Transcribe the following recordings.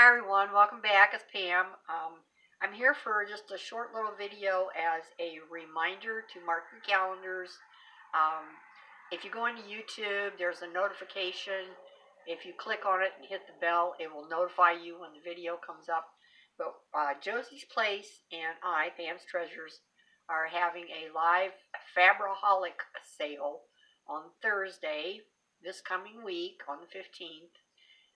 Hi everyone, welcome back. It's Pam. I'm here for just a short little video as a reminder to mark your calendars. If you go into YouTube, there's a notification. If you click on it and hit the bell, it will notify you when the video comes up. But Josie's Place and I, Pam's Treasures, are having a live Fabricholic sale on Thursday this coming week on the 15th.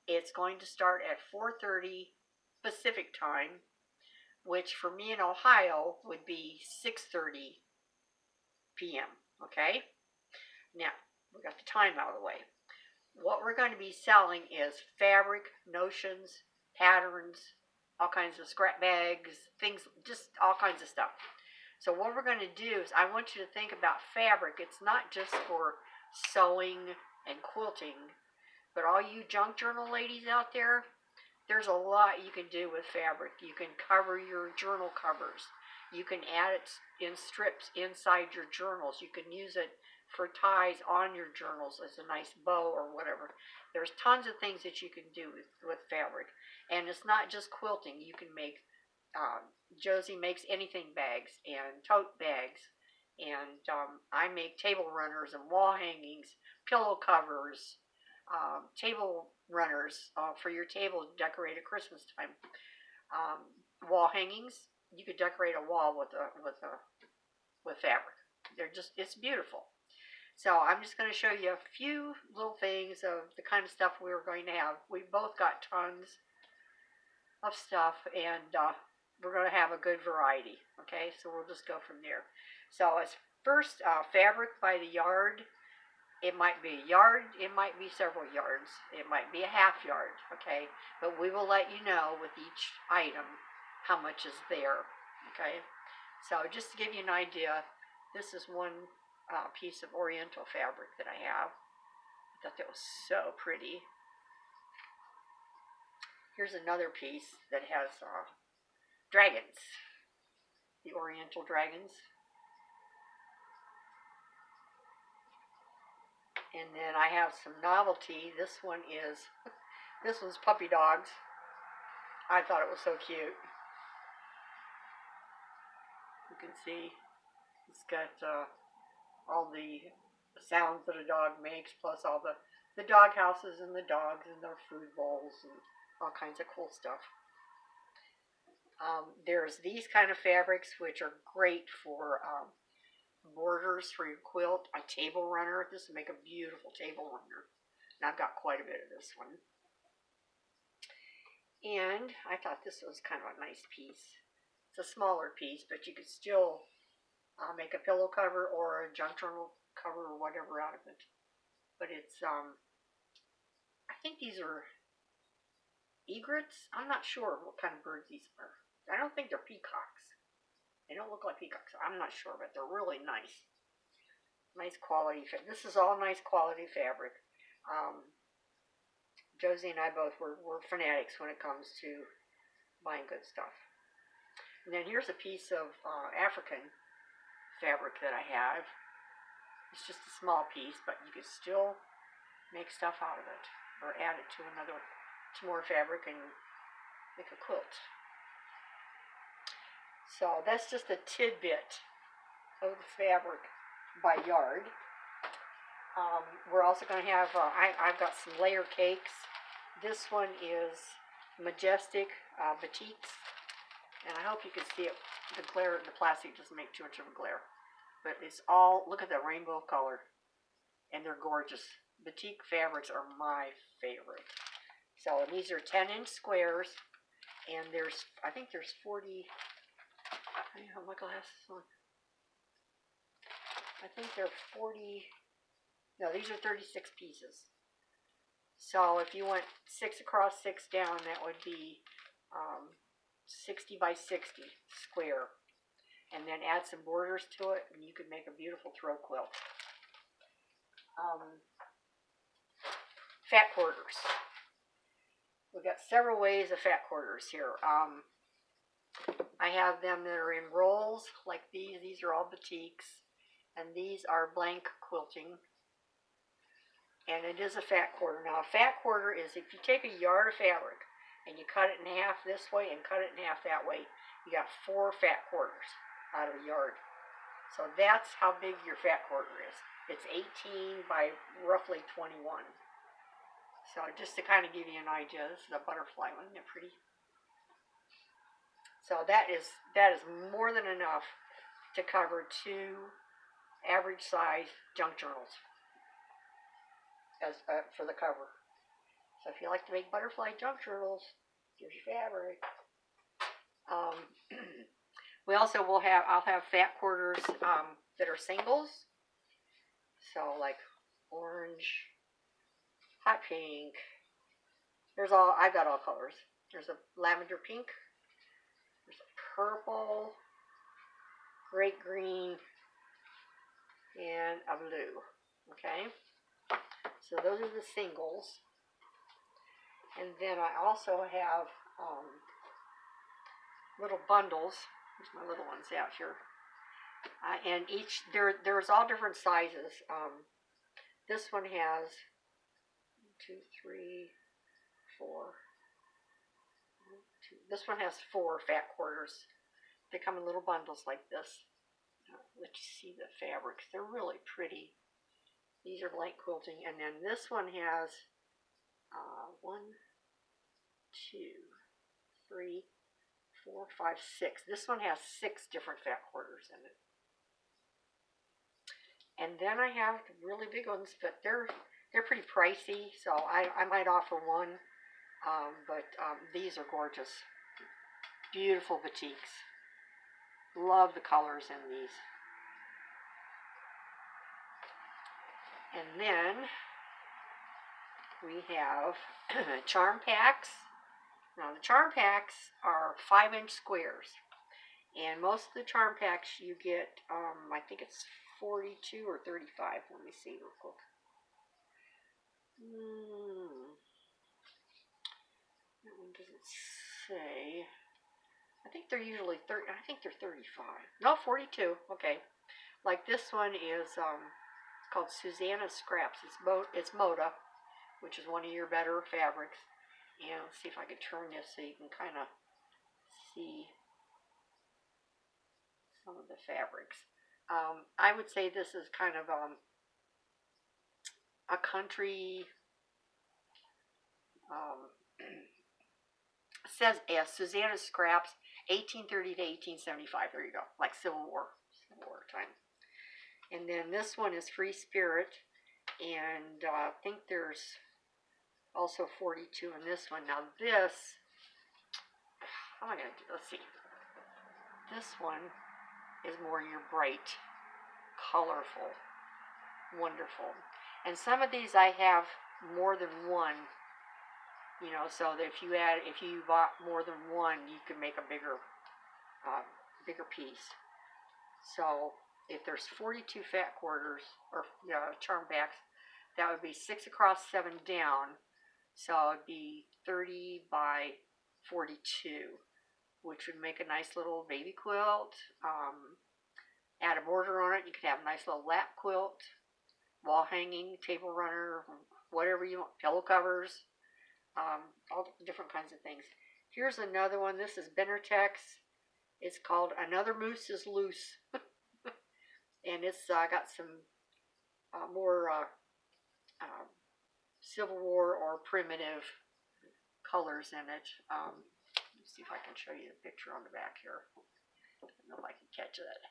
It's going to start at 4:30 Pacific time, which for me in Ohio would be 6:30 p.m. Okay? Now, we got the time out of the way. What we're going to be selling is fabric, notions, patterns, all kinds of scrap bags, things, just all kinds of stuff. So what we're going to do is I want you to think about fabric. It's not just for sewing and quilting, but all you junk journal ladies out there, there's a lot you can do with fabric. You can cover your journal covers. You can add it in strips inside your journals. You can use it for ties on your journals as a nice bow or whatever. There's tons of things that you can do with fabric. And it's not just quilting. You can make, Josie makes anything bags and tote bags. And I make table runners and wall hangings, pillow covers, table runners for your table to decorate at Christmas time. Wall hangings, you could decorate a wall with fabric. It's beautiful. So I'm just going to show you a few little things of the kind of stuff we were going to have. We both got tons of stuff, and we're going to have a good variety. Okay, so we'll just go from there. So as first, fabric by the yard. It might be a yard, it might be several yards, it might be a half yard, okay? But we will let you know with each item how much is there, okay? So just to give you an idea, this is one piece of oriental fabric that I have. I thought that was so pretty. Here's another piece that has dragons, the oriental dragons. And then I have some novelty. This one's puppy dogs. I thought it was so cute. You can see it's got all the sounds that a dog makes, plus all the dog houses and the dogs and their food bowls and all kinds of cool stuff. There's these kind of fabrics which are great for borders for your quilt. A table runner. This will make a beautiful table runner. And I've got quite a bit of this one. And I thought this was kind of a nice piece. It's a smaller piece, but you could still make a pillow cover or a junk journal cover or whatever out of it. But it's, I think these are egrets. I'm not sure what kind of birds these are. I don't think they're peacocks. They don't look like peacocks. I'm not sure, but they're really nice. Nice quality. This is all nice quality fabric. Josie and I both were fanatics when it comes to buying good stuff. And then here's a piece of African fabric that I have. It's just a small piece, but you could still make stuff out of it or add it to more fabric and make a quilt. So that's just a tidbit of the fabric by yard. We're also going to have, I've got some layer cakes. This one is Majestic Batiks. And I hope you can see it. The glare, the plastic doesn't make too much of a glare. But it's all, look at the rainbow color. And they're gorgeous. Batik fabrics are my favorite. So these are 10-inch squares. And there's, I think there's 40... I have my glasses on. I think they're 40. No, these are 36 pieces. So if you went 6 across, 6 down, that would be 60 by 60 square. And then add some borders to it, and you could make a beautiful throw quilt. Fat quarters. We've got several ways of fat quarters here. I have them that are in rolls, like these. These are all batiks. And these are blank quilting. And it is a fat quarter. Now, a fat quarter is if you take a yard of fabric and you cut it in half this way and cut it in half that way, you got 4 fat quarters out of the yard. So that's how big your fat quarter is. It's 18 by roughly 21. So just to kind of give you an idea, this is a butterfly one. Isn't it pretty? So that is more than enough to cover 2 average size junk journals as for the cover. So if you like to make butterfly junk journals, here's your fabric. We also I'll have fat quarters that are singles. So like orange, hot pink. I've got all colors. There's a lavender pink. There's a purple, great green, and a blue. Okay. So those are the singles. And then I also have little bundles. Here's my little ones out here. And there's all different sizes. This one has 2, 3, 4. This one has 4 fat quarters. They come in little bundles like this. Let you see the fabrics. They're really pretty. These are blank quilting. And then this one has 1, 2, 3, 4, 5, 6. This one has 6 different fat quarters in it. And then I have the really big ones, but they're pretty pricey, so I might offer one. But these are gorgeous. Beautiful batiks. Love the colors in these. And then we have charm packs. Now the charm packs are 5-inch squares, and most of the charm packs you get, I think it's 42 or 35. Let me see real quick. That one doesn't say. I think they're usually 30. I think they're 35. No, 42. Okay. Like this one is it's called Susanna's Scraps. It's Moda, which is one of your better fabrics. And let's see if I can turn this so you can kind of see some of the fabrics. I would say this is kind of a country. It says Susanna's Scraps, 1830 to 1875. There you go, like Civil War time. And then this one is Free Spirit, and I think there's also 42 in this one. Now this, how am I going to do? Let's see. This one is more your bright, colorful, wonderful. And some of these I have more than one. You know, so that if you bought more than one, you could make a bigger piece. So if there's 42 fat quarters or charm backs, that would be 6 across, 7 down. So it'd be 30 by 42, which would make a nice little baby quilt. Add a border on it. You could have a nice little lap quilt, wall hanging, table runner, whatever you want, pillow covers, all different kinds of things. Here's another one. This is Bennertex. It's called Another Moose is Loose. And it's got some more Civil War or primitive colors in it. Let's see if I can show you the picture on the back here. I don't know if I can catch that.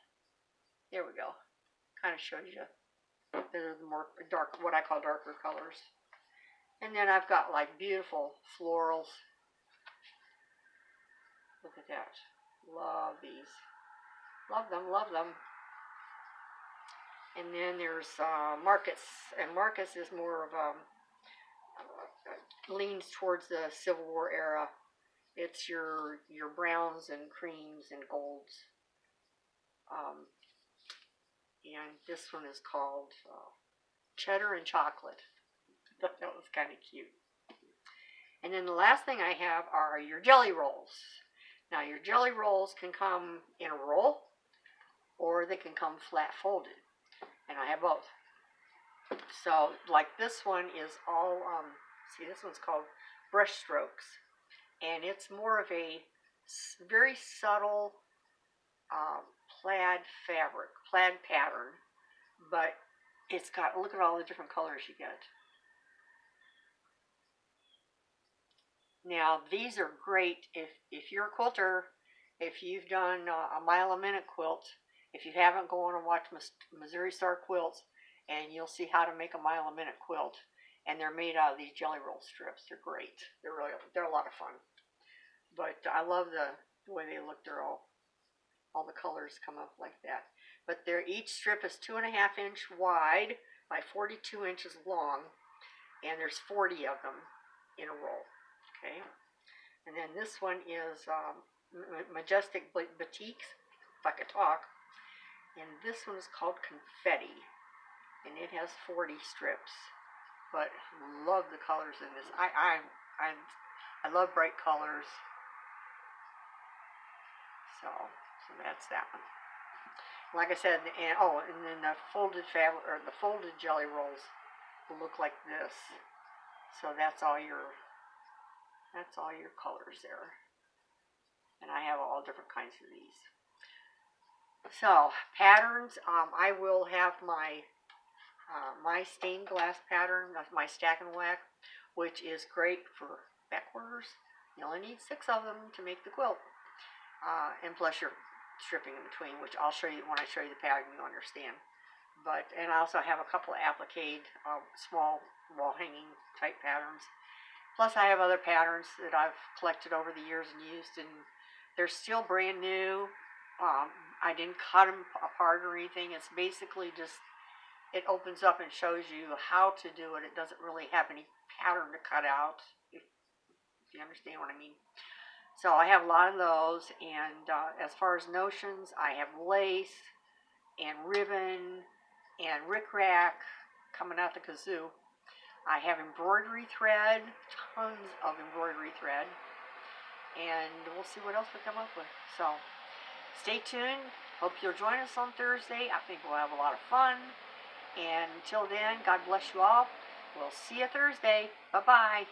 There we go. Kind of shows you the more dark, what I call darker colors. And then I've got like beautiful florals. Look at that. Love these. Love them, love them. And then there's Marcus, and Marcus is more of leans towards the Civil War era. It's your browns and creams and golds. And this one is called Cheddar and Chocolate. I thought that was kind of cute. And then the last thing I have are your jelly rolls. Now your jelly rolls can come in a roll, or they can come flat folded. And I have both. So like this one is all, see, this one's called Brush Strokes. and it's more of a very subtle plaid fabric, plaid pattern, but it's got, look at all the different colors you get. Now these are great if you're a quilter, if you've done a mile a minute quilt. If you haven't, go on and watch Missouri Star Quilts, and you'll see how to make a mile a minute quilt. And they're made out of these jelly roll strips. They're great. They're a lot of fun. But I love the way they look. They're all the colors come up like that. But each strip is 2.5 inch wide by 42 inches long, and there's 40 of them in a roll. Okay, and then this one is Majestic Batiks, if I could talk, and this one is called Confetti, and it has 40 strips. But love the colors in this. I love bright colors. So that's that one. Like I said, and then the folded fabric, or the folded jelly rolls, will look like this. So that's all your colors there. And I have all different kinds of these. So patterns, I will have my stained glass pattern, my stack and whack, which is great for back quarters. You only need 6 of them to make the quilt, and plus your stripping in between, which I'll show you when I show you the pattern. You'll understand. And I also have a couple of applique small wall hanging type patterns. Plus I have other patterns that I've collected over the years and used, and they're still brand new. I didn't cut them apart or anything. It's basically just, it opens up and shows you how to do it. It doesn't really have any pattern to cut out, if you understand what I mean. So I have a lot of those, and as far as notions, I have lace and ribbon and rickrack coming out the kazoo. I have embroidery thread, tons of embroidery thread, and we'll see what else we come up with. So stay tuned. Hope you'll join us on Thursday. I think we'll have a lot of fun. And until then, God bless you all. We'll see you Thursday. Bye-bye.